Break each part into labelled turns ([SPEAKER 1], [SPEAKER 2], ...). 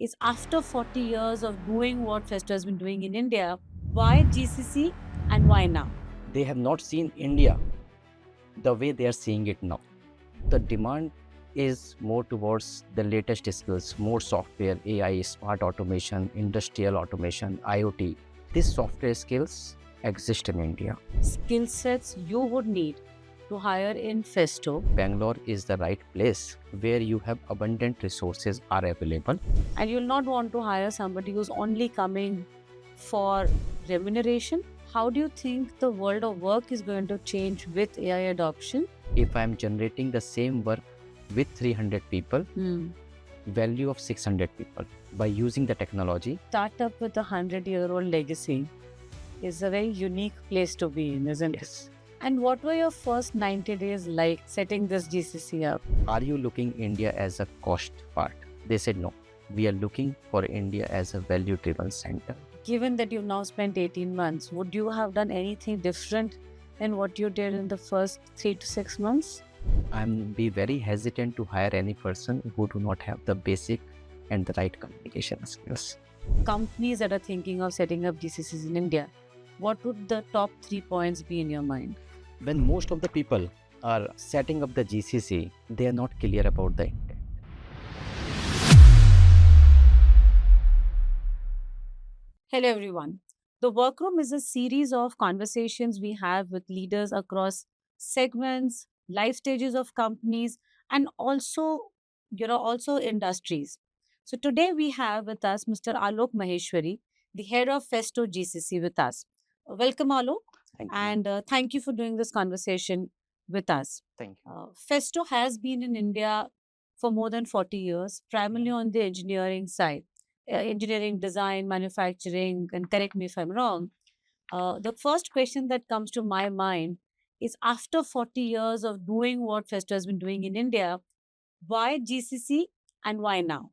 [SPEAKER 1] is after 40 years of doing what Festo has been doing in India, why GCC and why now?
[SPEAKER 2] They have not seen India the way they are seeing it now. The demand is more towards the latest skills, more software, AI, smart automation, industrial automation, IoT. These software skills exist in India.
[SPEAKER 1] Skill sets you would need to hire in Festo.
[SPEAKER 2] Bangalore is the right place where you have abundant resources are available.
[SPEAKER 1] And you'll not want to hire somebody who's only coming for remuneration. How do you think the world of work is going to change with AI adoption?
[SPEAKER 2] If I am generating the same work with 300 people, value of 600 people by using the technology.
[SPEAKER 1] Startup with a 100-year-old legacy is a very unique place to be in, isn't it?
[SPEAKER 2] Yes.
[SPEAKER 1] And what were your first 90 days like setting this GCC up?
[SPEAKER 2] Are you looking India as a cost part? They said no. We are looking for India as a value-driven center.
[SPEAKER 1] Given that you've now spent 18 months, would you have done anything different than what you did in the first 3 to 6 months?
[SPEAKER 2] I'm be very hesitant to hire any person who do not have the basic and the right communication skills.
[SPEAKER 1] Companies that are thinking of setting up GCCs in India, what would the top 3 points be in your mind?
[SPEAKER 2] When most of the people are setting up the GCC, they are not clear about the intent.
[SPEAKER 1] Hello, everyone. The Workroom is a series of conversations we have with leaders across segments, life stages of companies, and also industries. So today we have with us Mr. Alok Maheshwari, the head of Festo GCC with us. Welcome, Alok,
[SPEAKER 2] Thank you.
[SPEAKER 1] and thank you for doing this conversation with us.
[SPEAKER 2] Thank you.
[SPEAKER 1] Festo has been in India for more than 40 years, primarily on the engineering side, engineering, design, manufacturing, and correct me if I'm wrong. The first question that comes to my mind is after 40 years of doing what Festo has been doing in India, why GCC and why now?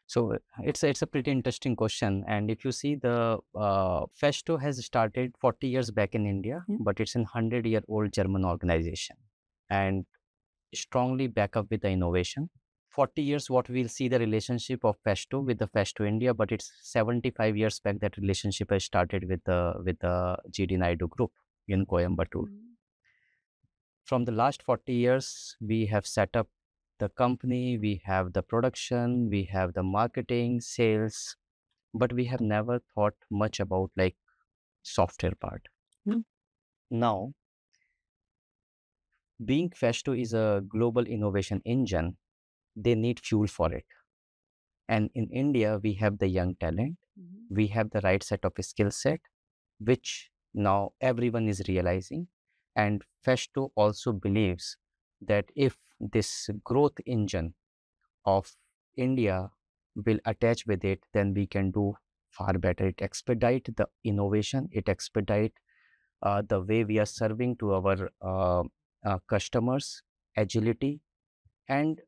[SPEAKER 2] So it's a pretty interesting question, and if you see the Festo has started 40 years back in India, but it's a 100-year-old German organization, and strongly back up with the innovation. 40 years, what we'll see the relationship of Festo with the Festo India, but it's 75 years back that relationship has started with the GD Naidu group in Coimbatore. From the last 40 years, we have set up the company, we have the production, we have the marketing, sales, but we have never thought much about like software part. Now, being Festo is a global innovation engine, they need fuel for it. And in India, we have the young talent, we have the right set of skill set, which now everyone is realizing. And Festo also believes that if this growth engine of India will attach with it, then we can do far better. It expedite the innovation, it expedite the way we are serving to our customers, agility, and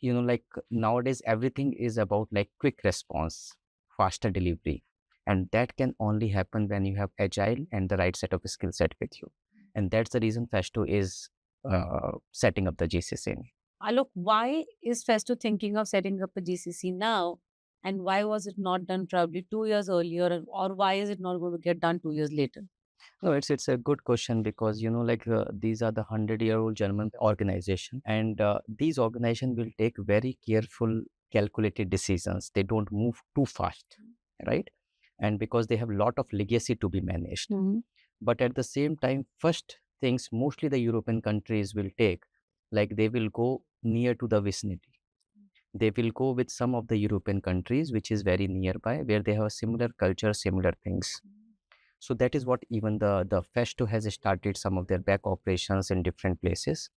[SPEAKER 2] like nowadays everything is about like quick response, faster delivery, and that can only happen when you have agile and the right set of skill set with you. And that's the reason Festo is setting up the GCC.
[SPEAKER 1] Alok, why is Festo thinking of setting up a GCC now? And why was it not done probably 2 years earlier? Or why is it not going to get done 2 years later?
[SPEAKER 2] No, it's a good question because like these are the 100-year-old German organization, and these organization will take very careful, calculated decisions. They don't move too fast, right? And because they have a lot of legacy to be managed. But at the same time, first things mostly the European countries will take, like they will go near to the vicinity. They will go with some of the European countries which is very nearby, where they have a similar culture, similar things. So that is what even the Festo has started some of their back operations in different places.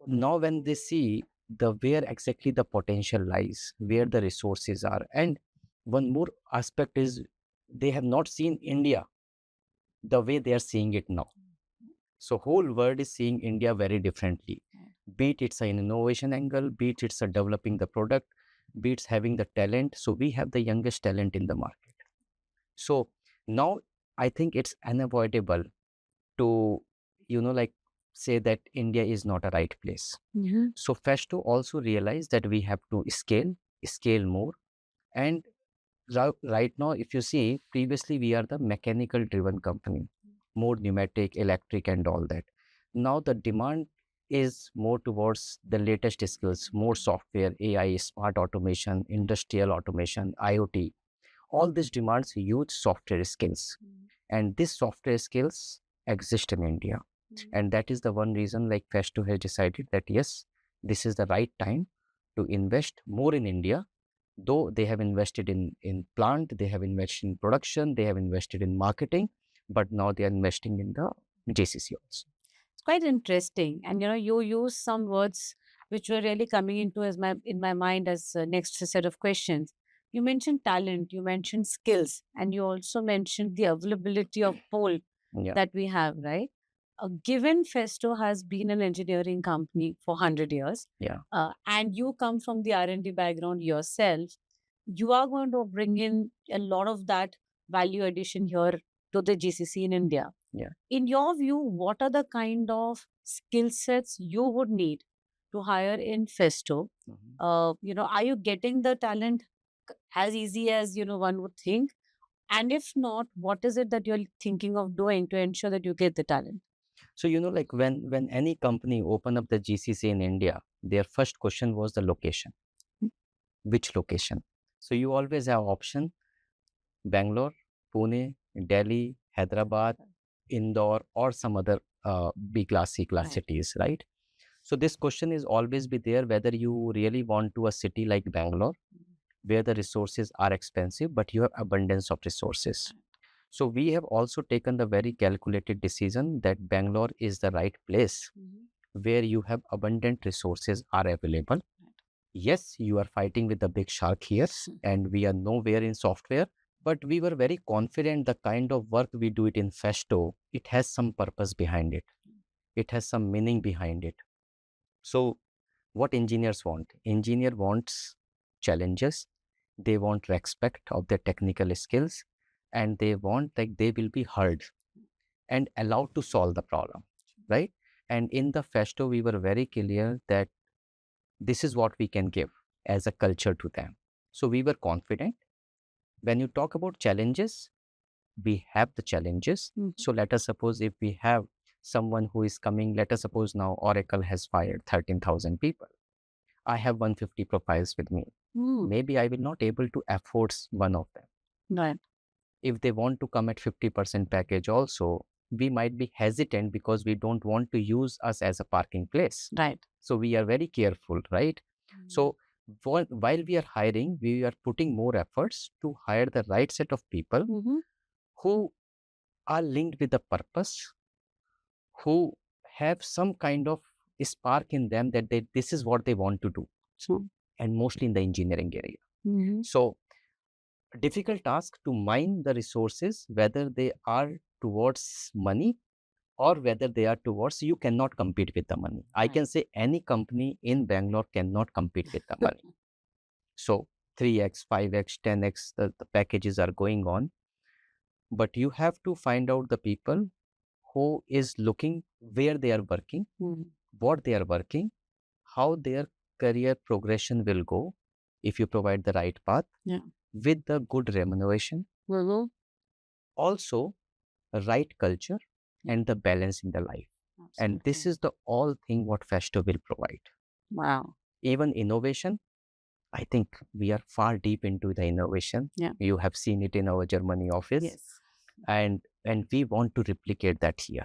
[SPEAKER 2] Now when they see the where exactly the potential lies, where the resources are, and one more aspect is they have not seen India the way they are seeing it now. So whole world is seeing India very differently. Be it it's an innovation angle, be it it's a developing the product, be it's having the talent. So we have the youngest talent in the market. So now I think it's unavoidable to, like say that India is not a right place. So Festo also realized that we have to scale more, and Right now, if you see, previously we are the mechanical driven company, more pneumatic, electric, and all that. Now the demand is more towards the latest skills, more software, AI, smart automation, industrial automation, IoT. All this demands huge software skills, and these software skills exist in India. And that is the one reason like Festo has decided that yes, this is the right time to invest more in India. Though they have invested in plant, they have invested in production, they have invested in marketing, but now they are investing in the GCC also.
[SPEAKER 1] It's quite interesting. And you use some words which were really coming into as my in my mind as next set of questions. You mentioned talent, you mentioned skills, and you also mentioned the availability of pull
[SPEAKER 2] Yeah,
[SPEAKER 1] that we have, right? Given Festo has been an engineering company for 100 years,
[SPEAKER 2] yeah,
[SPEAKER 1] and you come from the R&D background yourself, you are going to bring in a lot of that value addition here to the GCC in India.
[SPEAKER 2] yeah.
[SPEAKER 1] In your view, what are the kind of skill sets you would need to hire in Festo?
[SPEAKER 2] Mhm.
[SPEAKER 1] Are you getting the talent as easy as one would think? And if not, what is it that you're thinking of doing to ensure that you get the talent?
[SPEAKER 2] So like when any company open up the GCC in India, their first question was the location. Which location? So you always have option Bangalore, Pune, Delhi, Hyderabad, Indore, or some other B class, C class
[SPEAKER 1] Right.
[SPEAKER 2] cities, right? So this question is always be there whether you really want to a city like Bangalore, where the resources are expensive, but you have abundance of resources. So we have also taken the very calculated decision that Bangalore is the right place where you have abundant resources are available. Yes, you are fighting with the big shark here, and we are nowhere in software, but we were very confident the kind of work we do it in Festo, it has some purpose behind it. It has some meaning behind it. So what engineers want? Engineer wants challenges. They want respect of their technical skills, and they want like they will be heard and allowed to solve the problem, right? And in the Festo, we were very clear that this is what we can give as a culture to them. So we were confident. When you talk about challenges, we have the challenges. So let us suppose if we have someone who is coming, let us suppose now Oracle has fired 13,000 people. I have 150 profiles with me. Maybe I will not able to afford one of them.
[SPEAKER 1] Right.
[SPEAKER 2] If they want to come at 50% package also, we might be hesitant because we don't want to use us as a parking place.
[SPEAKER 1] Right.
[SPEAKER 2] So we are very careful, right? So while we are hiring, we are putting more efforts to hire the right set of people who are linked with the purpose, who have some kind of spark in them that this is what they want to do, and mostly in the engineering area. So difficult task to mine the resources, whether they are towards money or whether they are towards you cannot compete with the money. I can say any company in Bangalore cannot compete with the money. So 3x, 5x, 10x, the packages are going on. But you have to find out the people who is looking where they are working, what they are working, how their career progression will go if you provide the right path with the good remuneration. Also, right culture and the balance in the life. And this is the all thing what Festo will provide.
[SPEAKER 1] Wow.
[SPEAKER 2] Even innovation, I think we are far deep into the innovation.
[SPEAKER 1] Yeah.
[SPEAKER 2] You have seen it in our Germany office.
[SPEAKER 1] Yes.
[SPEAKER 2] And we want to replicate that here.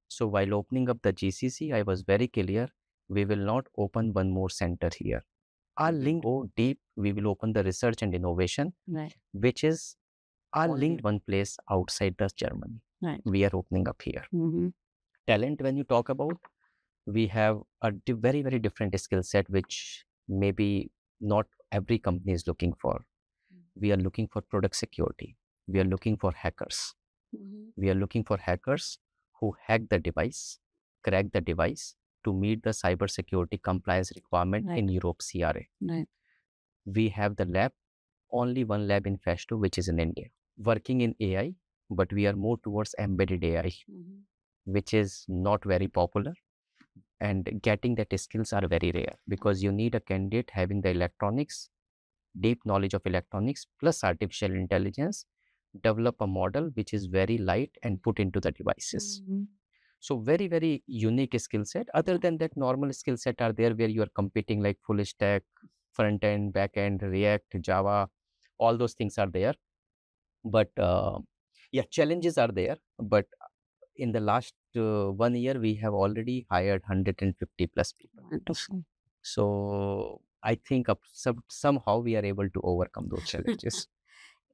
[SPEAKER 2] So while opening up the GCC, I was very clear, we will not open one more center here. Our link go deep, we will open the research and innovation, which is our linked one place outside the Germany. We are opening up here. Talent, when you talk about, we have a very, very different skill set, which maybe not every company is looking for. We are looking for product security. We are looking for hackers. We are looking for hackers who hack the device, crack the device to meet the cybersecurity compliance requirement in Europe CRA. We have the lab, only one lab in Festo, which is in India, working in AI, but we are more towards embedded AI, which is not very popular. And getting that skills are very rare because you need a candidate having the electronics deep knowledge of electronics plus artificial intelligence, develop a model which is very light and put into the devices. So very, very unique skill set. Other than that, normal skill set are there where you are competing like full stack, front end, back end, React, Java, all those things are there. But yeah, challenges are there. But in the last 1 year, we have already hired 150 plus people.
[SPEAKER 1] Wonderful.
[SPEAKER 2] So I think somehow we are able to overcome those challenges.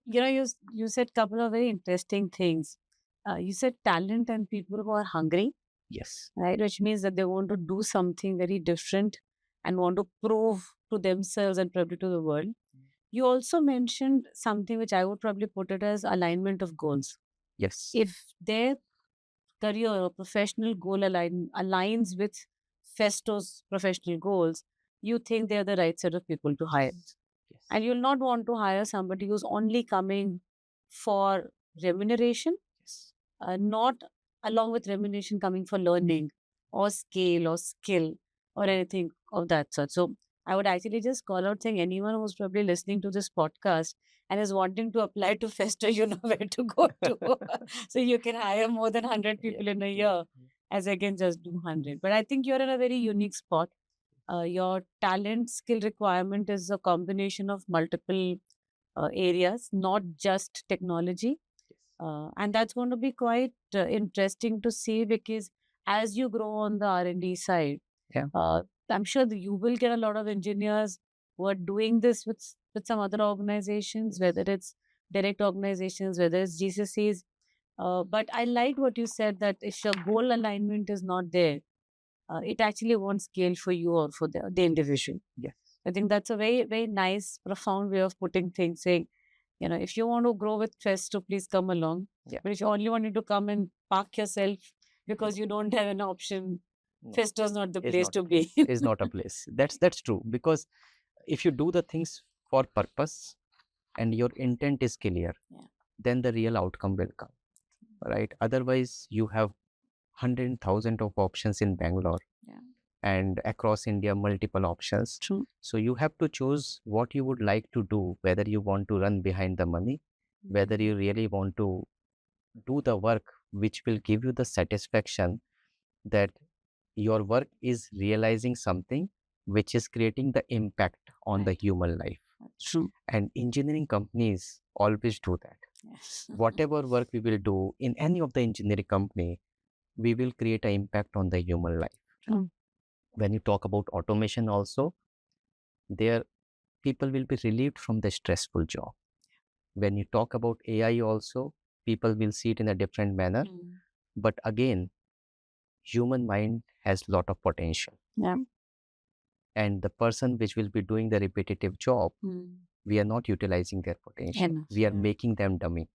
[SPEAKER 1] You said couple of very interesting things. You said talent and people who are hungry,
[SPEAKER 2] Yes.
[SPEAKER 1] right? Which means that they want to do something very different and want to prove to themselves and probably to the world. You also mentioned something which I would probably put it as alignment of goals.
[SPEAKER 2] Yes.
[SPEAKER 1] If their career or professional goal aligns with Festo's professional goals, you think they're the right set of people to hire.
[SPEAKER 2] Yes.
[SPEAKER 1] And you'll not want to hire somebody who's only coming for remuneration,
[SPEAKER 2] Yes.
[SPEAKER 1] not along with remuneration coming for learning or scale or skill or anything of that sort. So I would actually just call out saying anyone who's probably listening to this podcast and is wanting to apply to Festo, you know where to go to. So you can hire more than 100 people in a year as again just do 100. But I think you're in a very unique spot. Your talent skill requirement is a combination of multiple areas, not just technology. And that's going to be quite interesting to see because as you grow on the R&D side,
[SPEAKER 2] Yeah.
[SPEAKER 1] I'm sure that you will get a lot of engineers who are doing this with some other organizations, whether it's direct organizations, whether it's GCCs. But I like what you said that if your goal alignment is not there, it actually won't scale for you or for the individual.
[SPEAKER 2] Yes.
[SPEAKER 1] I think that's a very, very nice, profound way of putting things, saying, if you want to grow with Festo, please come along.
[SPEAKER 2] Yeah.
[SPEAKER 1] But if you only wanted to come and park yourself because you don't have an option,
[SPEAKER 2] No,
[SPEAKER 1] Festo is not the
[SPEAKER 2] is
[SPEAKER 1] place
[SPEAKER 2] not
[SPEAKER 1] to
[SPEAKER 2] a place.
[SPEAKER 1] be.
[SPEAKER 2] Is not a place. That's true. Because if you do the things for purpose and your intent is clear, then the real outcome will come. Right? Otherwise, you have 100,000 of options in Bangalore. And across India, multiple options.
[SPEAKER 1] True.
[SPEAKER 2] So you have to choose what you would like to do, whether you want to run behind the money, whether you really want to do the work which will give you the satisfaction that your work is realizing something which is creating the impact on the human life.
[SPEAKER 1] True.
[SPEAKER 2] And engineering companies always do that.
[SPEAKER 1] Yes.
[SPEAKER 2] Whatever work we will do in any of the engineering company, we will create an impact on the human life.
[SPEAKER 1] True.
[SPEAKER 2] When you talk about automation also, there people will be relieved from the stressful job. When you talk about AI also, people will see it in a different manner. But again, human mind has lot of potential.
[SPEAKER 1] Yeah.
[SPEAKER 2] And the person which will be doing the repetitive job, we are not utilizing their potential.
[SPEAKER 1] Enough,
[SPEAKER 2] We are
[SPEAKER 1] yeah.
[SPEAKER 2] making them dummy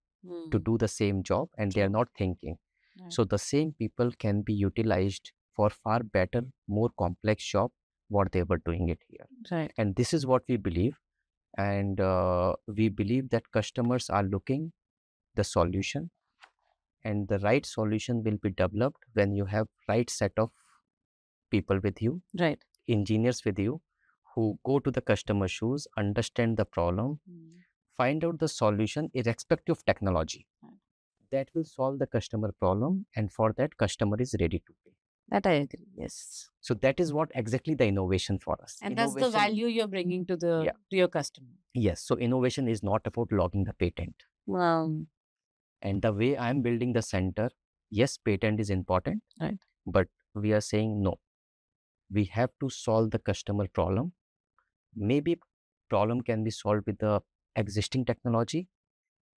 [SPEAKER 2] to do the same job and they are not thinking.
[SPEAKER 1] Right.
[SPEAKER 2] So the same people can be utilized for far better, more complex job what they were doing it here.
[SPEAKER 1] Right.
[SPEAKER 2] And this is what we believe. And we believe that customers are looking the solution, and the right solution will be developed when you have right set of people with you,
[SPEAKER 1] Right.
[SPEAKER 2] engineers with you, who go to the customer shoes, understand the problem, find out the solution irrespective of technology. That will solve the customer problem, and for that customer is ready to pay.
[SPEAKER 1] That I agree. Yes.
[SPEAKER 2] So that is what exactly the innovation for us.
[SPEAKER 1] And that's the value you're bringing to to your customer.
[SPEAKER 2] Yes. So innovation is not about logging the patent.
[SPEAKER 1] Wow.
[SPEAKER 2] And the way I'm building the center, yes, patent is important,
[SPEAKER 1] right?
[SPEAKER 2] But we are saying no. We have to solve the customer problem. Maybe problem can be solved with the existing technology.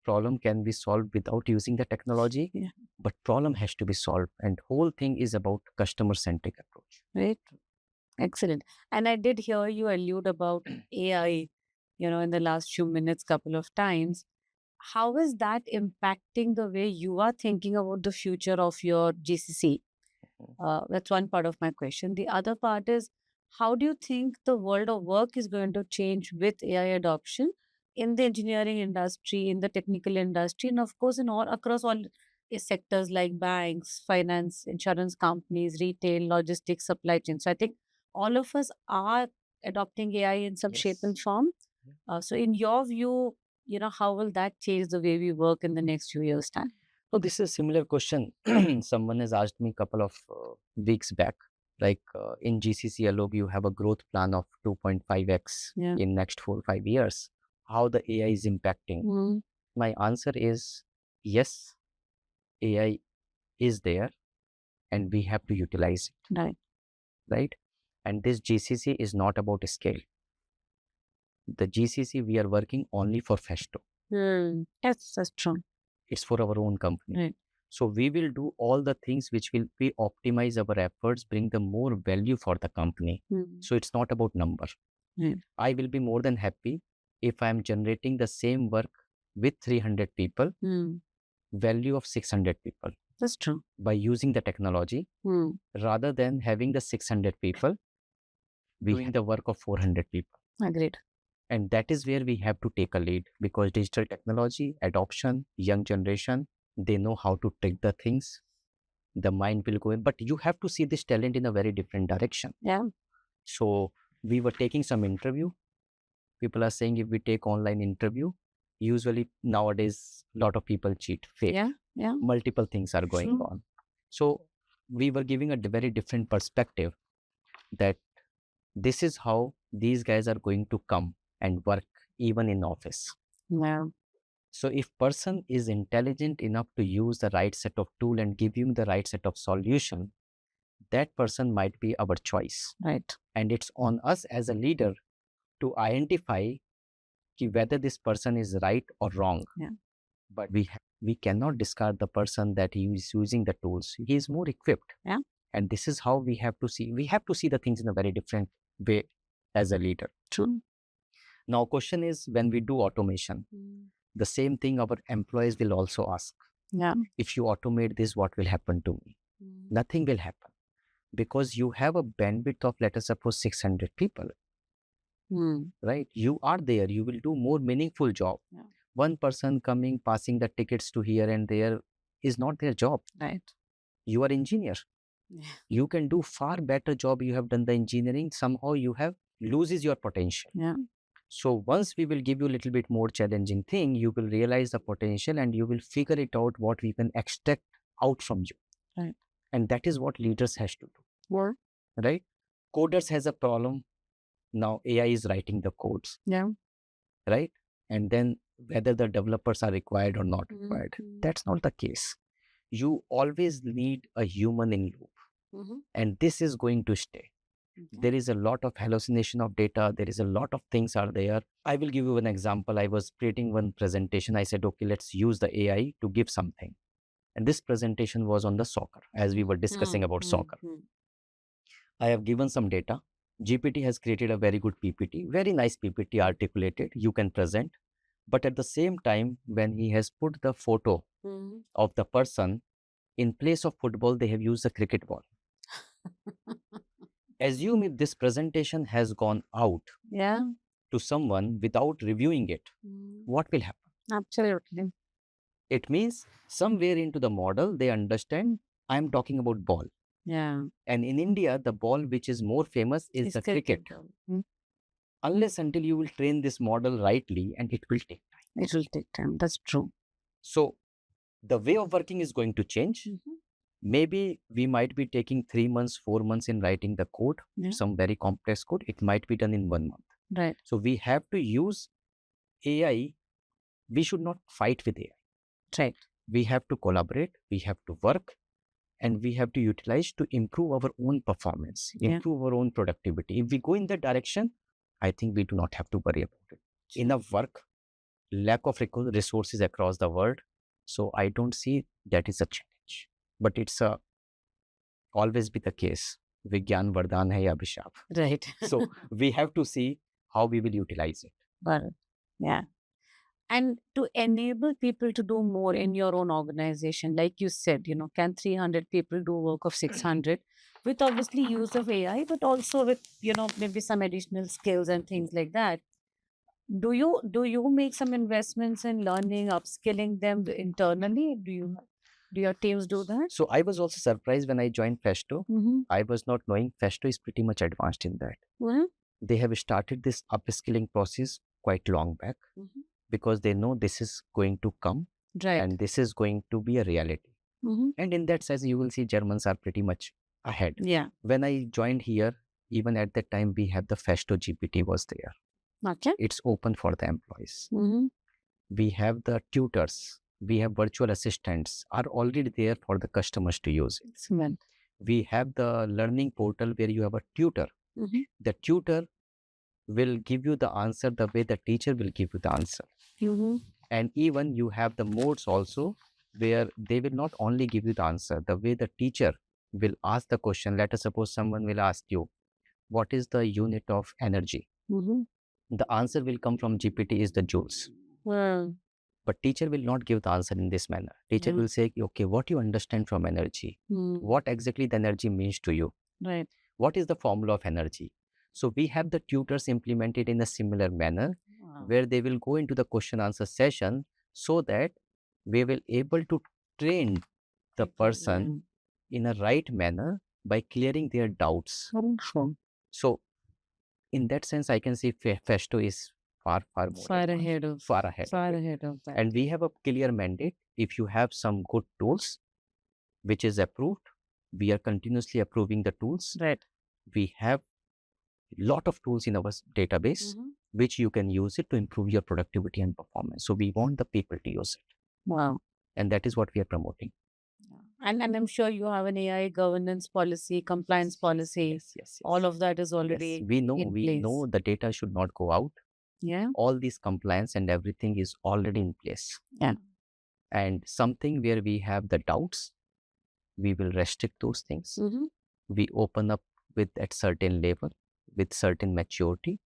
[SPEAKER 2] Problem can be solved without using the technology.
[SPEAKER 1] Yeah.
[SPEAKER 2] But problem has to be solved. And whole thing is about customer-centric approach.
[SPEAKER 1] Right. Excellent. And I did hear you allude about AI, in the last few minutes, couple of times. How is that impacting the way you are thinking about the future of your GCC? That's one part of my question. The other part is, how do you think the world of work is going to change with AI adoption in the engineering industry, in the technical industry, and of course, in all across all sectors like banks, finance, insurance companies, retail, logistics, supply chain. So I think all of us are adopting AI in some shape and form. So in your view, how will that change the way we work in the next few years' time?
[SPEAKER 2] So this is a similar question. Someone has asked me a couple of weeks back. Like in GCC Alok, you have a growth plan of 2.5x
[SPEAKER 1] Yeah.
[SPEAKER 2] in next 4 or 5 years. How the AI is impacting?
[SPEAKER 1] Mm.
[SPEAKER 2] My answer is yes, AI is there, and we have to utilize it,
[SPEAKER 1] Right.
[SPEAKER 2] right? And this GCC is not about scale. The GCC we are working only for Festo.
[SPEAKER 1] Yes, that's true.
[SPEAKER 2] It's for our own company.
[SPEAKER 1] Right.
[SPEAKER 2] So we will do all the things which will be optimize our efforts, bring the more value for the company. So it's not about number.
[SPEAKER 1] Right.
[SPEAKER 2] I will be more than happy if I am generating the same work with 300 people, value of 600 people
[SPEAKER 1] That's true.
[SPEAKER 2] by using the technology, rather than having the 600 people doing the work of 400 people.
[SPEAKER 1] Agreed.
[SPEAKER 2] And that is where we have to take a lead, because digital technology, adoption, young generation, they know how to take the things. The mind will go in, but you have to see this talent in a very different direction.
[SPEAKER 1] Yeah.
[SPEAKER 2] So we were taking some interview. People are saying if we take online interview, usually nowadays a lot of people cheat, fake.
[SPEAKER 1] Yeah.
[SPEAKER 2] Multiple things are going
[SPEAKER 1] True.
[SPEAKER 2] on. So we were giving a very different perspective that this is how these guys are going to come and work even in office.
[SPEAKER 1] Yeah.
[SPEAKER 2] So if person is intelligent enough to use the right set of tool and give you the right set of solution, that person might be our choice.
[SPEAKER 1] Right.
[SPEAKER 2] And it's on us as a leader to identify whether this person is right or wrong.
[SPEAKER 1] Yeah.
[SPEAKER 2] But we cannot discard the person that he is using the tools. He is more equipped.
[SPEAKER 1] Yeah.
[SPEAKER 2] And this is how we have to see. We have to see the things in a very different way as a leader.
[SPEAKER 1] True.
[SPEAKER 2] Now, question is, when we do automation, the same thing our employees will also ask.
[SPEAKER 1] Yeah.
[SPEAKER 2] If you automate this, what will happen to me? Nothing will happen, because you have a bandwidth of, let us suppose, 600 people. Right? You are there. You will do more meaningful job.
[SPEAKER 1] Yeah.
[SPEAKER 2] One person coming, passing the tickets to here and there is not their job.
[SPEAKER 1] Right.
[SPEAKER 2] You are engineer.
[SPEAKER 1] Yeah.
[SPEAKER 2] You can do far better job. You have done the engineering. Somehow you have loses your potential.
[SPEAKER 1] Yeah.
[SPEAKER 2] So once we will give you a little bit more challenging thing, you will realize the potential and you will figure it out what we can extract out from you.
[SPEAKER 1] Right.
[SPEAKER 2] And that is what leaders has to do.
[SPEAKER 1] More.
[SPEAKER 2] Right? Coders has a problem. Now AI is writing the codes.
[SPEAKER 1] Yeah.
[SPEAKER 2] Right? And then whether the developers are required or not required, that's not the case. You always need a human in loop. And this is going to stay. There is a lot of hallucination of data. There is a lot of things are there. I will give you an example. I was creating one presentation. I said, okay, let's use the AI to give something. And this presentation was on the soccer, as we were discussing about soccer. I have given some data. GPT has created a very good PPT, very nice PPT, articulated. You can present. But at the same time, when he has put the photo of the person, in place of football, they have used a cricket ball. Assume if this presentation has gone out to someone without reviewing it, what will happen?
[SPEAKER 1] Absolutely.
[SPEAKER 2] It means somewhere into the model, they understand I am talking about ball.
[SPEAKER 1] Yeah.
[SPEAKER 2] And in India, the ball which is more famous is the cricket. Unless until you will train this model rightly, and it will take time.
[SPEAKER 1] It will take time. That's true.
[SPEAKER 2] So the way of working is going to change. Maybe we might be taking 3 months, 4 months in writing the code, some very complex code. It might be done in 1 month.
[SPEAKER 1] Right.
[SPEAKER 2] So we have to use AI. We should not fight with AI.
[SPEAKER 1] Right.
[SPEAKER 2] We have to collaborate. We have to work. And we have to utilize to improve our own performance, improve our own productivity. If we go in that direction, I think we do not have to worry about it. Enough work, lack of resources across the world. So I don't see that is a challenge. But it's always be the case. Vigyan Vardhan hai Abhishap.
[SPEAKER 1] Right.
[SPEAKER 2] So we have to see how we will utilize it.
[SPEAKER 1] But yeah. And to enable people to do more in your own organization, like you said, can 300 people do work of 600 with obviously use of AI, but also with, maybe some additional skills and things like that. Do you make some investments in learning, upskilling them internally? Do your teams do that?
[SPEAKER 2] So I was also surprised when I joined Festo. I was not knowing Festo is pretty much advanced in that. They have started this upskilling process quite long back, because they know this is going to come,
[SPEAKER 1] Right.
[SPEAKER 2] and this is going to be a reality. And in that sense, you will see Germans are pretty much ahead.
[SPEAKER 1] Yeah.
[SPEAKER 2] When I joined here, even at that time, we have the Festo GPT was there.
[SPEAKER 1] Okay.
[SPEAKER 2] It's open for the employees. We have the tutors. We have virtual assistants are already there for the customers to use it.
[SPEAKER 1] Excellent.
[SPEAKER 2] We have the learning portal where you have a tutor. The tutor will give you the answer the way the teacher will give you the answer. And even you have the modes also where they will not only give you the answer, the way the teacher will ask the question. Let us suppose someone will ask you, what is the unit of energy? The answer will come from GPT is the joules.
[SPEAKER 1] Wow.
[SPEAKER 2] But teacher will not give the answer in this manner. Teacher will say, okay, what you understand from energy? What exactly the energy means to you?
[SPEAKER 1] Right.
[SPEAKER 2] What is the formula of energy? So we have the tutors implemented in a similar manner, where they will go into the question answer session, so that we will able to train the person in a right manner by clearing their doubts. So in that sense, I can say Festo is far more
[SPEAKER 1] Far
[SPEAKER 2] advanced,
[SPEAKER 1] ahead of
[SPEAKER 2] far ahead.
[SPEAKER 1] far
[SPEAKER 2] of it.
[SPEAKER 1] ahead of that.
[SPEAKER 2] And we have a clear mandate. If you have some good tools, which is approved, we are continuously approving the tools.
[SPEAKER 1] Right.
[SPEAKER 2] We have lot of tools in our database, which you can use it to improve your productivity and performance. So we want the people to use it.
[SPEAKER 1] Wow.
[SPEAKER 2] And that is what we are promoting.
[SPEAKER 1] And I'm sure you have an AI governance policy, compliance policy.
[SPEAKER 2] Yes.
[SPEAKER 1] All of that is already
[SPEAKER 2] Yes, we
[SPEAKER 1] in place.
[SPEAKER 2] know the data should not go out.
[SPEAKER 1] Yeah.
[SPEAKER 2] All these compliance and everything is already in place.
[SPEAKER 1] Yeah.
[SPEAKER 2] And something where we have the doubts, we will restrict those things. We open up with at certain level, with certain maturity.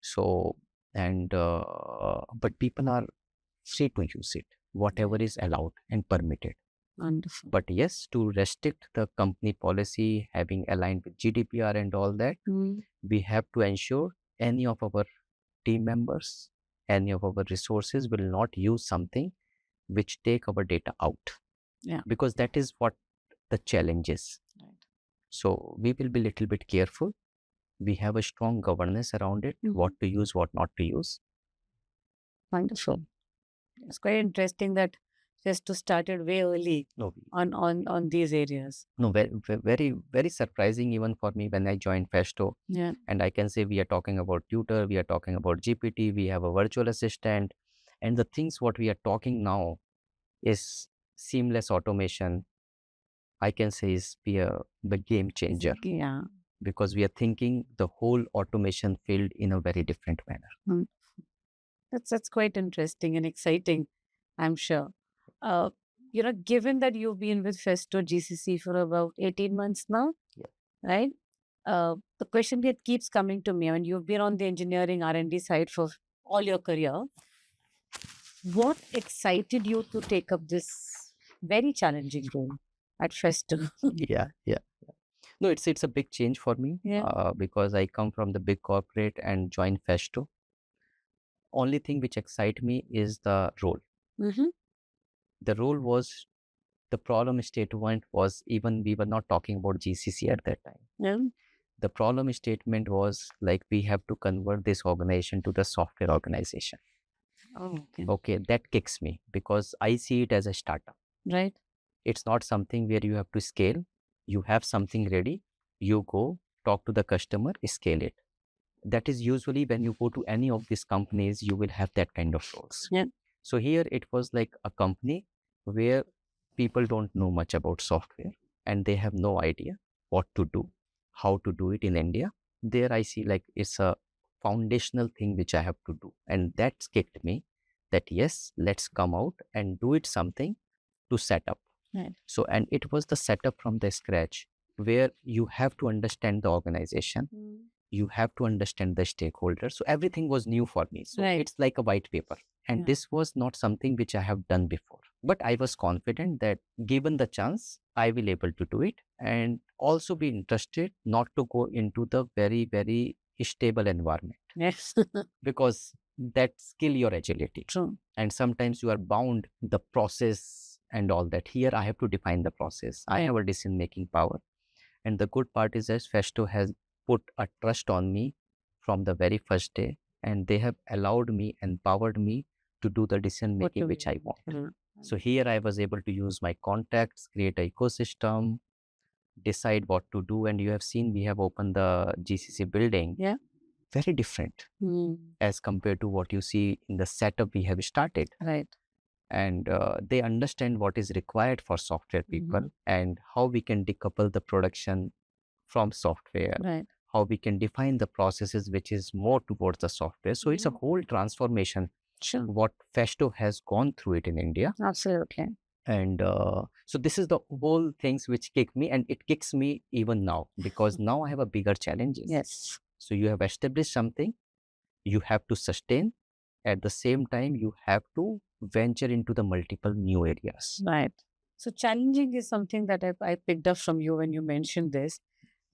[SPEAKER 2] So, and but people are free to use it, whatever is allowed and permitted.
[SPEAKER 1] Wonderful.
[SPEAKER 2] But yes, to restrict the company policy, having aligned with GDPR and all that, we have to ensure any of our team members, any of our resources will not use something which take our data out.
[SPEAKER 1] Yeah.
[SPEAKER 2] Because that is what the challenge is.
[SPEAKER 1] Right.
[SPEAKER 2] So we will be a little bit careful. We have a strong governance around it, what to use, what not to use.
[SPEAKER 1] Wonderful. It's quite interesting that Festo started way early on these areas.
[SPEAKER 2] No, very surprising even for me when I joined Festo.
[SPEAKER 1] Yeah.
[SPEAKER 2] And I can say we are talking about tutor, we are talking about GPT, we have a virtual assistant, and the things what we are talking now is seamless automation. I can say is be a game changer.
[SPEAKER 1] Yeah.
[SPEAKER 2] Because we are thinking the whole automation field in a very different manner.
[SPEAKER 1] That's quite interesting and exciting, I'm sure. Given that you've been with Festo GCC for about 18 months now, right? The question that keeps coming to me, I mean, you've been on the engineering R&D side for all your career. What excited you to take up this very challenging role at Festo?
[SPEAKER 2] Yeah. No, it's a big change for me. Because I come from the big corporate and joined Festo. Only thing which excites me is the role. The role was, the problem statement was, even we were not talking about GCC at that time.
[SPEAKER 1] Yeah.
[SPEAKER 2] The problem statement was like, we have to convert this organization to the software organization. Okay, that kicks me because I see it as a startup.
[SPEAKER 1] Right.
[SPEAKER 2] It's not something where you have to scale. You have something ready, you go talk to the customer, scale it. That is usually when you go to any of these companies, you will have that kind of roles.
[SPEAKER 1] Yeah.
[SPEAKER 2] So here it was like a company where people don't know much about software and they have no idea what to do, how to do it in India. There I see like it's a foundational thing which I have to do. And that kicked me that yes, let's come out and do it something to set up.
[SPEAKER 1] Right.
[SPEAKER 2] So, and it was the setup from the scratch where you have to understand the organization. You have to understand the stakeholders. So everything was new for me. So it's like a white paper. And this was not something which I have done before. But I was confident that given the chance, I will able to do it and also be interested not to go into the very, very stable environment.
[SPEAKER 1] Yes.
[SPEAKER 2] Because that's kill your agility.
[SPEAKER 1] True.
[SPEAKER 2] And sometimes you are bound the process and all that. Here I have to define the process. I have a decision making power. And the good part is that Festo has put a trust on me from the very first day. and they have allowed me, empowered me to do the decision making which I want. So here I was able to use my contacts, create an ecosystem, decide what to do. And you have seen we have opened the GCC building.
[SPEAKER 1] Yeah.
[SPEAKER 2] Very different as compared to what you see in the setup we have started.
[SPEAKER 1] Right.
[SPEAKER 2] And they understand what is required for software people and how we can decouple the production from software,
[SPEAKER 1] Right.
[SPEAKER 2] how we can define the processes which is more towards the software. So it's a whole transformation.
[SPEAKER 1] Sure.
[SPEAKER 2] What Festo has gone through it in India.
[SPEAKER 1] Absolutely.
[SPEAKER 2] And so this is the whole things which kick me, and it kicks me even now because now I have a bigger challenges.
[SPEAKER 1] Yes.
[SPEAKER 2] So you have established something, you have to sustain. At the same time, you have to venture into the multiple new areas.
[SPEAKER 1] Right. So challenging is something that I picked up from you when you mentioned this.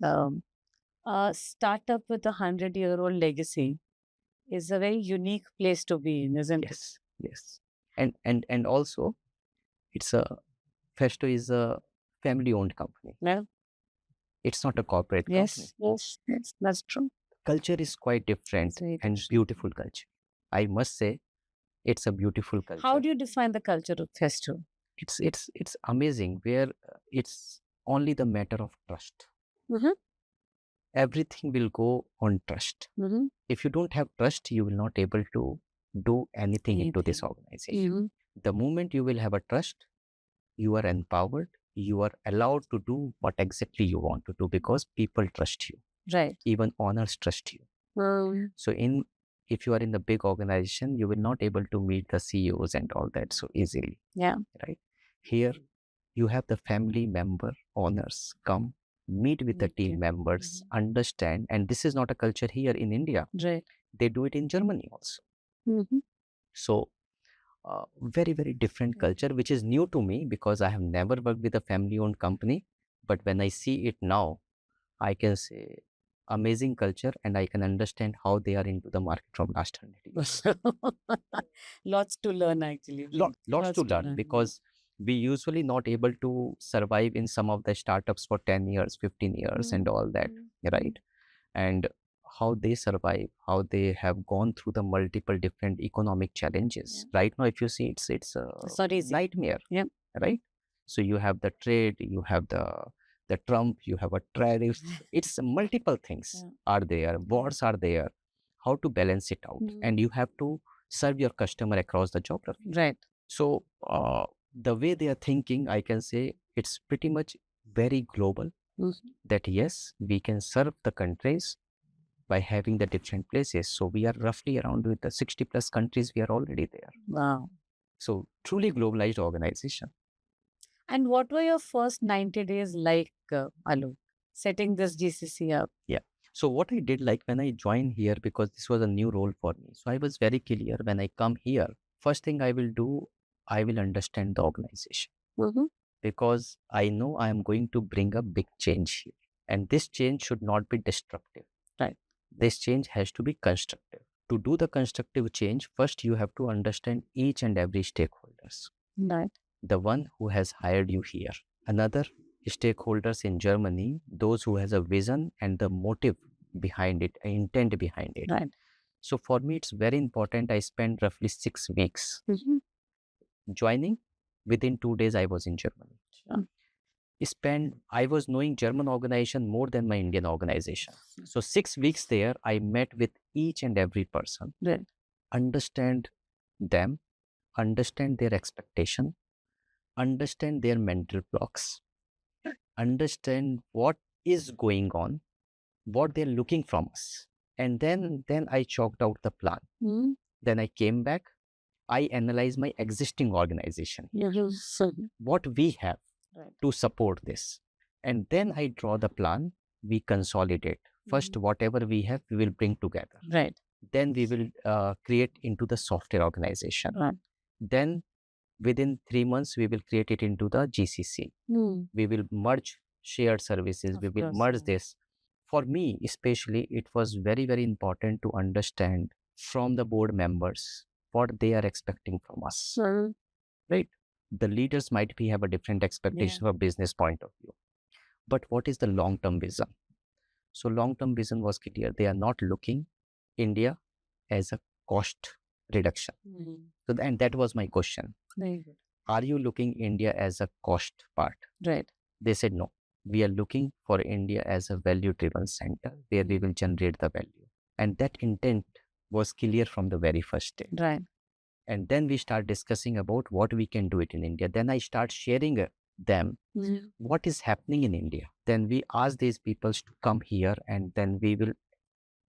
[SPEAKER 1] A startup with 100-year-old legacy is a very unique place to be in, isn't it?
[SPEAKER 2] Yes, yes. And also, it's a Festo is a family-owned company.
[SPEAKER 1] Yeah.
[SPEAKER 2] It's not a corporate company.
[SPEAKER 1] Yes, that's true.
[SPEAKER 2] Culture is quite different
[SPEAKER 1] It's very
[SPEAKER 2] and
[SPEAKER 1] different.
[SPEAKER 2] beautiful culture. I must say, it's a beautiful culture.
[SPEAKER 1] How do you define the culture of Festo?
[SPEAKER 2] It's amazing where it's only the matter of trust. Everything will go on trust. If you don't have trust, you will not able to do anything into this organization. The moment you will have a trust, you are empowered, you are allowed to do what exactly you want to do because people trust you.
[SPEAKER 1] Right.
[SPEAKER 2] Even owners trust you. So if you are in the big organization, you will not able to meet the CEOs and all that so easily.
[SPEAKER 1] Yeah.
[SPEAKER 2] Right. Here, you have the family member owners come, meet with the team members, understand. And this is not a culture here in India.
[SPEAKER 1] Right.
[SPEAKER 2] They do it in Germany also. So very, very different culture, which is new to me because I have never worked with a family-owned company. But when I see it now, I can say amazing culture, and I can understand how they are into the market from last 100 years.
[SPEAKER 1] Lots to learn, actually.
[SPEAKER 2] Lots to learn because we usually not able to survive in some of the startups for 10 years, 15 years and all that, right? And how they survive, how they have gone through the multiple different economic challenges. Right now, if you see, it's a
[SPEAKER 1] not easy.
[SPEAKER 2] nightmare,
[SPEAKER 1] Yeah.
[SPEAKER 2] right? So you have the trade, you have the Trump, you have a tariff. It's multiple things are there, wars are there. How to balance it out, and you have to serve your customer across the geography.
[SPEAKER 1] Right.
[SPEAKER 2] So the way they are thinking, I can say it's pretty much very global. That yes, we can serve the countries by having the different places. So we are roughly around with the 60 plus countries. We are already there.
[SPEAKER 1] Wow.
[SPEAKER 2] So truly globalized organization.
[SPEAKER 1] And what were your first 90 days like, Alok, setting this GCC up?
[SPEAKER 2] Yeah. So what I did, like when I joined here, because this was a new role for me. So I was very clear when I come here, first thing I will do, I will understand the organization. Because I know I am going to bring a big change here. And this change should not be destructive.
[SPEAKER 1] Right.
[SPEAKER 2] This change has to be constructive. To do the constructive change, first you have to understand each and every stakeholders.
[SPEAKER 1] Right.
[SPEAKER 2] The one who has hired you here, another stakeholders in Germany, those who has a vision and the motive behind it, intent behind it.
[SPEAKER 1] Right.
[SPEAKER 2] So for me, it's very important. I spent roughly 6 weeks joining. Within 2 days, I was in Germany. I was knowing German organization more than my Indian organization. So 6 weeks there, I met with each and every person, understand them, understand their expectation, understand their mental blocks, understand what is going on, what they're looking from us. And then I chalked out the plan. Then I came back, I analyzed my existing organization, what we have to support this. And then I draw the plan, we consolidate. First, whatever we have, we will bring together.
[SPEAKER 1] Right.
[SPEAKER 2] Then we will create into the software organization.
[SPEAKER 1] Right.
[SPEAKER 2] Then within 3 months, we will create it into the GCC. We will merge shared services. We will merge this. For me, especially, it was very, very important to understand from the board members what they are expecting from us. Right? The leaders might have a different expectation from a business point of view. But what is the long-term vision? So long-term vision was clear. They are not looking India as a cost reduction. So, and that was my question.
[SPEAKER 1] Very good.
[SPEAKER 2] Are you looking India as a cost part?
[SPEAKER 1] Right.
[SPEAKER 2] They said no. We are looking for India as a value-driven center where we will generate the value. And that intent was clear from the very first day.
[SPEAKER 1] Right.
[SPEAKER 2] And then we start discussing about what we can do it in India. Then I start sharing them what is happening in India. Then we ask these people to come here, and then we will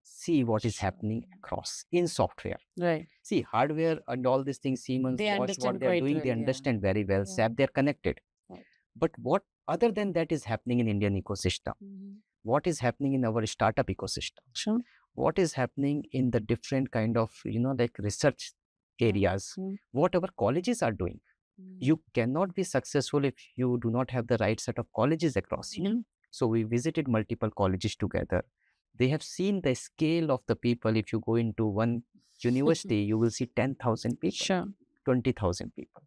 [SPEAKER 2] see what is happening across in software.
[SPEAKER 1] Right.
[SPEAKER 2] See, hardware and all these things, Siemens,
[SPEAKER 1] They
[SPEAKER 2] Bosch,
[SPEAKER 1] understand
[SPEAKER 2] what they're
[SPEAKER 1] quite
[SPEAKER 2] doing,
[SPEAKER 1] well,
[SPEAKER 2] they
[SPEAKER 1] yeah.
[SPEAKER 2] understand very well.
[SPEAKER 1] Yeah.
[SPEAKER 2] SAP, they're connected.
[SPEAKER 1] Right.
[SPEAKER 2] But what other than that is happening in Indian ecosystem? What is happening in our startup ecosystem?
[SPEAKER 1] Sure.
[SPEAKER 2] What is happening in the different kind of, like research areas? What our colleges are doing? You cannot be successful if you do not have the right set of colleges across you. So we visited multiple colleges together. They have seen the scale of the people. If you go into one university, you will see 10,000 people,
[SPEAKER 1] Sure.
[SPEAKER 2] 20,000 people.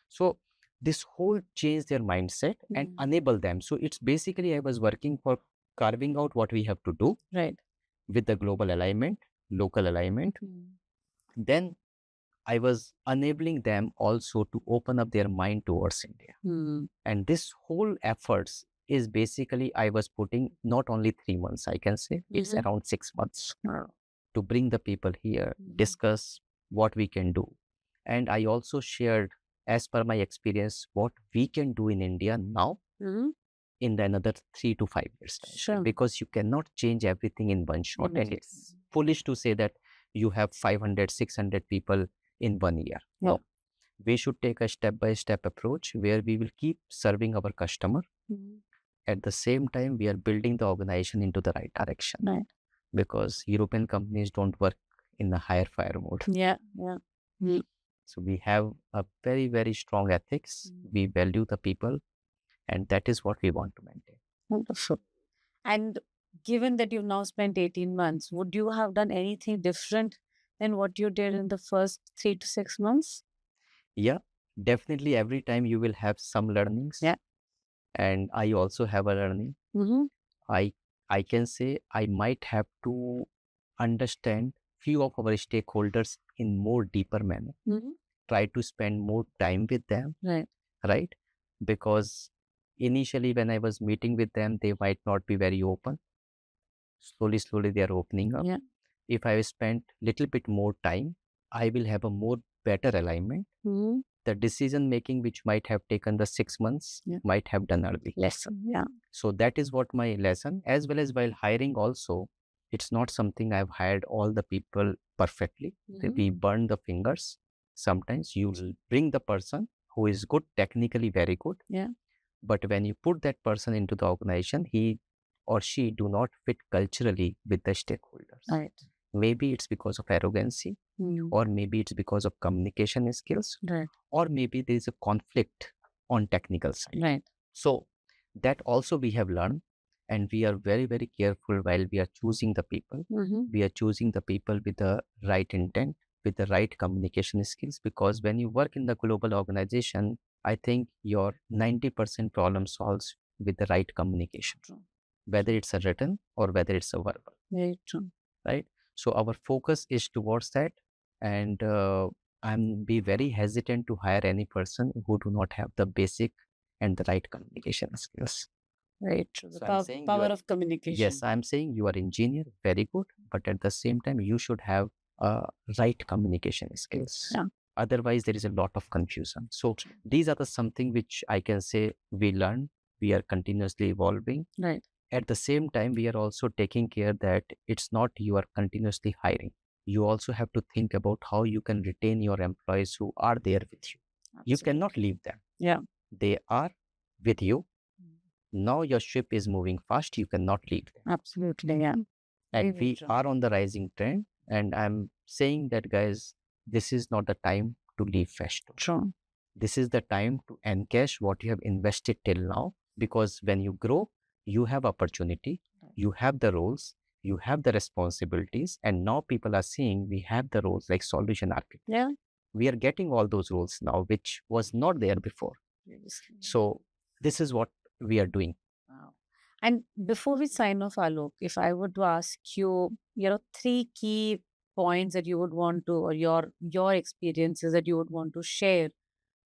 [SPEAKER 2] So this whole changed their mindset and enable them. So it's basically I was working for carving out what we have to do.
[SPEAKER 1] Right.
[SPEAKER 2] With the global alignment, local alignment. Then I was enabling them also to open up their mind towards India. And this whole efforts is basically I was putting not only 3 months, I can say it's around 6 months to bring the people here, discuss what we can do. And I also shared, as per my experience, what we can do in India now in the another 3 to 5 years time.
[SPEAKER 1] Sure.
[SPEAKER 2] Because you cannot change everything in one shot. And it's foolish to say that you have 500, 600 people in 1 year. No. We should take a step-by-step approach where we will keep serving our customer. At the same time, we are building the organization into the right direction.
[SPEAKER 1] Right.
[SPEAKER 2] Because European companies don't work in the hire fire mode.
[SPEAKER 1] Yeah.
[SPEAKER 2] So we have a very, very strong ethics. We value the people, and that is what we want to maintain.
[SPEAKER 1] Wonderful. And given that you've now spent 18 months, would you have done anything different than what you did in the first 3 to 6 months?
[SPEAKER 2] Yeah, definitely every time you will have some learnings.
[SPEAKER 1] Yeah.
[SPEAKER 2] And I also have a learning. I can say I might have to understand few of our stakeholders in more deeper manner. Try to spend more time with them. Right? Because initially when I was meeting with them, they might not be very open. Slowly they are opening up.
[SPEAKER 1] Yeah.
[SPEAKER 2] If I spent little bit more time, I will have a more better alignment. The decision making which might have taken the 6 months might have done early.
[SPEAKER 1] Lesson. Yeah.
[SPEAKER 2] So that is what my lesson, as well as while hiring also, it's not something I've hired all the people perfectly. We burn the fingers. Sometimes you will bring the person who is good, technically very good.
[SPEAKER 1] Yeah.
[SPEAKER 2] But when you put that person into the organization, he or she do not fit culturally with the stakeholders.
[SPEAKER 1] Right.
[SPEAKER 2] Maybe it's because of arrogancy, or maybe it's because of communication skills,
[SPEAKER 1] Right.
[SPEAKER 2] or maybe there is a conflict on technical side.
[SPEAKER 1] Right.
[SPEAKER 2] So that also we have learned, and we are very, very careful while we are choosing the people. We are choosing the people with the right intent, with the right communication skills, because when you work in the global organization, I think your 90% problem solves with the right communication, whether it's a written or whether it's a verbal.
[SPEAKER 1] Very true.
[SPEAKER 2] Right? So our focus is towards that, and I'm be very hesitant to hire any person who do not have the basic and the right communication skills.
[SPEAKER 1] Very true.
[SPEAKER 2] So
[SPEAKER 1] The
[SPEAKER 2] I'm saying
[SPEAKER 1] power
[SPEAKER 2] you are-
[SPEAKER 1] of communication.
[SPEAKER 2] Yes, I'm saying you are engineer, very good, but at the same time you should have right communication skills.
[SPEAKER 1] Yeah.
[SPEAKER 2] Otherwise, there is a lot of confusion. So these are the something which I can say we learn. We are continuously evolving.
[SPEAKER 1] Right.
[SPEAKER 2] At the same time, we are also taking care that it's not you are continuously hiring. You also have to think about how you can retain your employees who are there with you. You cannot leave them.
[SPEAKER 1] Yeah.
[SPEAKER 2] They are with you. Now your ship is moving fast. You cannot leave them.
[SPEAKER 1] Absolutely. Yeah.
[SPEAKER 2] And
[SPEAKER 1] Very
[SPEAKER 2] we
[SPEAKER 1] true.
[SPEAKER 2] are on the rising trend. And I'm saying that, guys, this is not the time to leave Festo.
[SPEAKER 1] True.
[SPEAKER 2] This is the time to encash what you have invested till now. Because when you grow, you have opportunity, you have the roles, you have the responsibilities, and now people are seeing we have the roles like solution architect.
[SPEAKER 1] Yeah.
[SPEAKER 2] We are getting all those roles now, which was not there before. So this is what we are doing.
[SPEAKER 1] Wow. And before we sign off, Alok, if I were to ask you, 3 key points that you would want to, or your experiences that you would want to share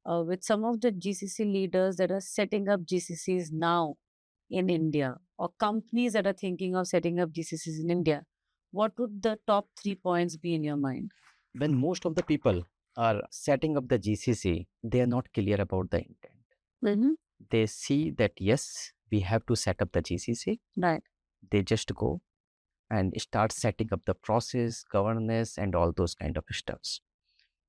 [SPEAKER 1] with some of the GCC leaders that are setting up GCCs now in India, or companies that are thinking of setting up GCCs in India? What would the top 3 points be in your mind?
[SPEAKER 2] When most of the people are setting up the GCC, they are not clear about the intent.
[SPEAKER 1] Mm-hmm.
[SPEAKER 2] They see that, yes, we have to set up the GCC.
[SPEAKER 1] Right.
[SPEAKER 2] They just go and start setting up the process, governance, and all those kind of stuffs.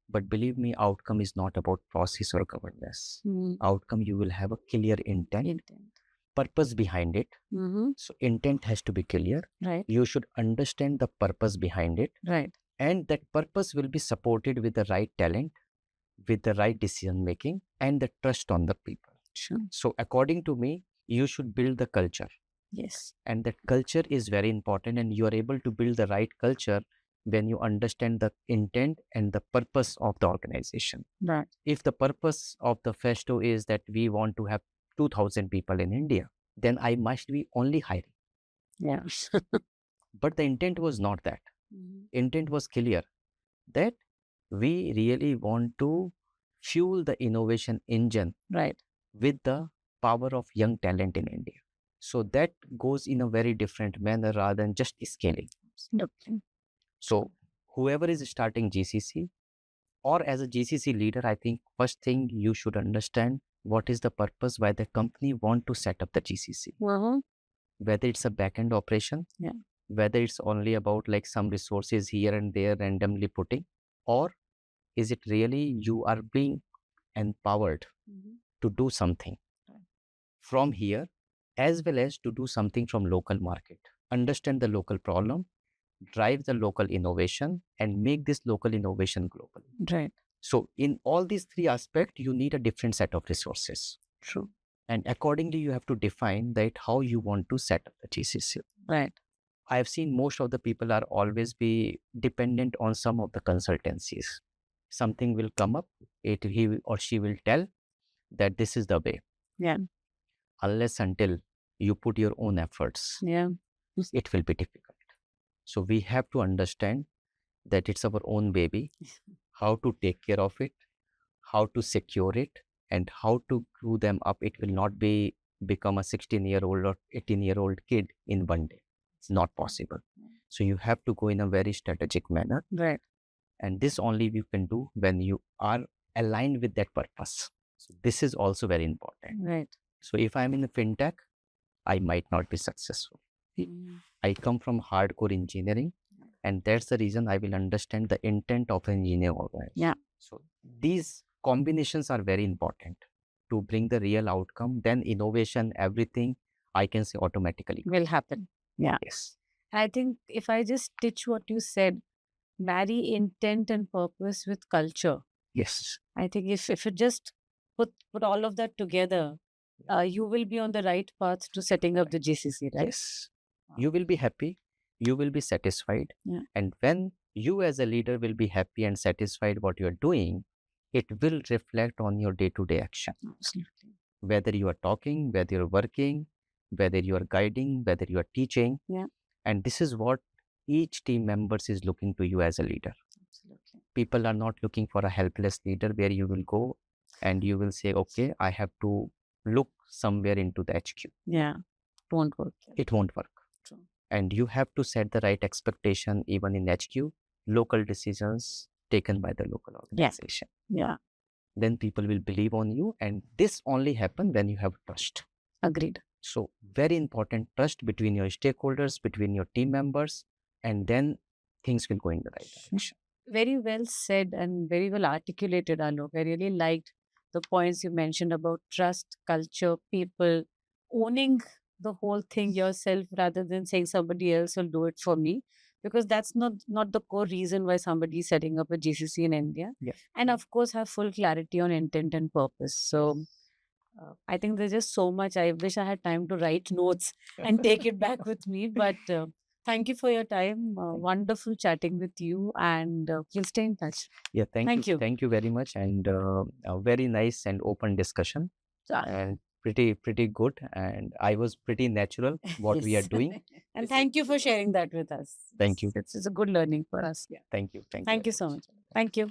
[SPEAKER 2] But believe me, outcome is not about process or governance. Outcome, you will have a clear intent, purpose behind it.
[SPEAKER 1] Mm-hmm.
[SPEAKER 2] So intent has to be clear.
[SPEAKER 1] Right.
[SPEAKER 2] You should understand the purpose behind it.
[SPEAKER 1] Right.
[SPEAKER 2] And that purpose will be supported with the right talent, with the right decision making, and the trust on the people.
[SPEAKER 1] Sure.
[SPEAKER 2] So according to me, you should build the culture.
[SPEAKER 1] Yes.
[SPEAKER 2] And that culture is very important, and you are able to build the right culture when you understand the intent and the purpose of the organization.
[SPEAKER 1] Right.
[SPEAKER 2] If the purpose of the Festo is that we want to have 2000 people in India, then I must be only hiring.
[SPEAKER 1] Yeah.
[SPEAKER 2] But the intent was not that. Intent was clear that we really want to fuel the innovation engine,
[SPEAKER 1] Right,
[SPEAKER 2] with the power of young talent in India. So that goes in a very different manner rather than just scaling.
[SPEAKER 1] absolutely.
[SPEAKER 2] So whoever is starting GCC or as a GCC leader, I think first thing you should understand what is the purpose why the company want to set up the GCC. Whether it's a back-end operation,
[SPEAKER 1] Yeah.
[SPEAKER 2] whether it's only about like some resources here and there randomly putting, or is it really you are being empowered to do something from here, as well as to do something from local market, understand the local problem, drive the local innovation, and make this local innovation global.
[SPEAKER 1] Right.
[SPEAKER 2] So in all these three aspects, you need a different set of resources.
[SPEAKER 1] True.
[SPEAKER 2] And accordingly, you have to define that how you want to set up the GCC.
[SPEAKER 1] Right.
[SPEAKER 2] I've seen most of the people are always be dependent on some of the consultancies. Something will come up, he or she will tell that this is the way.
[SPEAKER 1] Yeah.
[SPEAKER 2] Unless until you put your own efforts,
[SPEAKER 1] Yeah.
[SPEAKER 2] it will be difficult. So we have to understand that it's our own baby, how to take care of it, how to secure it, and how to grow them up. It will not be become a 16-year-old or 18-year-old kid in one day. It's not possible. So you have to go in a very strategic manner.
[SPEAKER 1] Right.
[SPEAKER 2] And this only you can do when you are aligned with that purpose. So this is also very important.
[SPEAKER 1] Right.
[SPEAKER 2] So if I'm in a fintech, I might not be successful. I come from hardcore engineering, and that's the reason I will understand the intent of an engineer organization.
[SPEAKER 1] Yeah.
[SPEAKER 2] So these combinations are very important to bring the real outcome. Then innovation, everything, I can say automatically
[SPEAKER 1] will happen. Yeah.
[SPEAKER 2] Yes.
[SPEAKER 1] I think if I just stitch what you said, marry intent and purpose with culture.
[SPEAKER 2] Yes.
[SPEAKER 1] I think if you just put all of that together, you will be on the right path to setting up the GCC, right?
[SPEAKER 2] Yes. You will be happy, you will be satisfied.
[SPEAKER 1] Yeah.
[SPEAKER 2] And when you as a leader will be happy and satisfied what you are doing, it will reflect on your day-to-day action.
[SPEAKER 1] Absolutely.
[SPEAKER 2] Whether you are talking, whether you're working, whether you are guiding, whether you are teaching.
[SPEAKER 1] Yeah.
[SPEAKER 2] And this is what each team members is looking to you as a leader.
[SPEAKER 1] Absolutely.
[SPEAKER 2] People are not looking for a helpless leader where you will go and you will say, okay, I have to look somewhere into the HQ.
[SPEAKER 1] Yeah. It won't work.
[SPEAKER 2] It won't work.
[SPEAKER 1] True.
[SPEAKER 2] And you have to set the right expectation even in HQ, local decisions taken by the local organization.
[SPEAKER 1] Yeah.
[SPEAKER 2] Then people will believe on you, and this only happen when you have trust.
[SPEAKER 1] Agreed.
[SPEAKER 2] So very important trust between your stakeholders, between your team members, and then things will go in the right direction.
[SPEAKER 1] Very well said and very well articulated, Alok. I really liked the points you mentioned about trust, culture, people, owning the whole thing yourself rather than saying somebody else will do it for me, because that's not the core reason why somebody is setting up a GCC in India.
[SPEAKER 2] Yes.
[SPEAKER 1] And of course, have full clarity on intent and purpose. So I think there's just so much. I wish I had time to write notes and take it back with me. But thank you for your time. Wonderful chatting with you, and we'll stay in touch.
[SPEAKER 2] Yeah, thank
[SPEAKER 1] Thank you.
[SPEAKER 2] Thank you very much, and a very nice and open discussion.
[SPEAKER 1] Yeah.
[SPEAKER 2] And pretty good, and I was pretty natural what we are
[SPEAKER 1] Yes.
[SPEAKER 2] doing.
[SPEAKER 1] And thank you for sharing that with us.
[SPEAKER 2] Thank you.
[SPEAKER 1] It's a good learning for us. Yeah.
[SPEAKER 2] Thank you. Thank you
[SPEAKER 1] Thank
[SPEAKER 2] very
[SPEAKER 1] you so
[SPEAKER 2] much.
[SPEAKER 1] much. Thank you.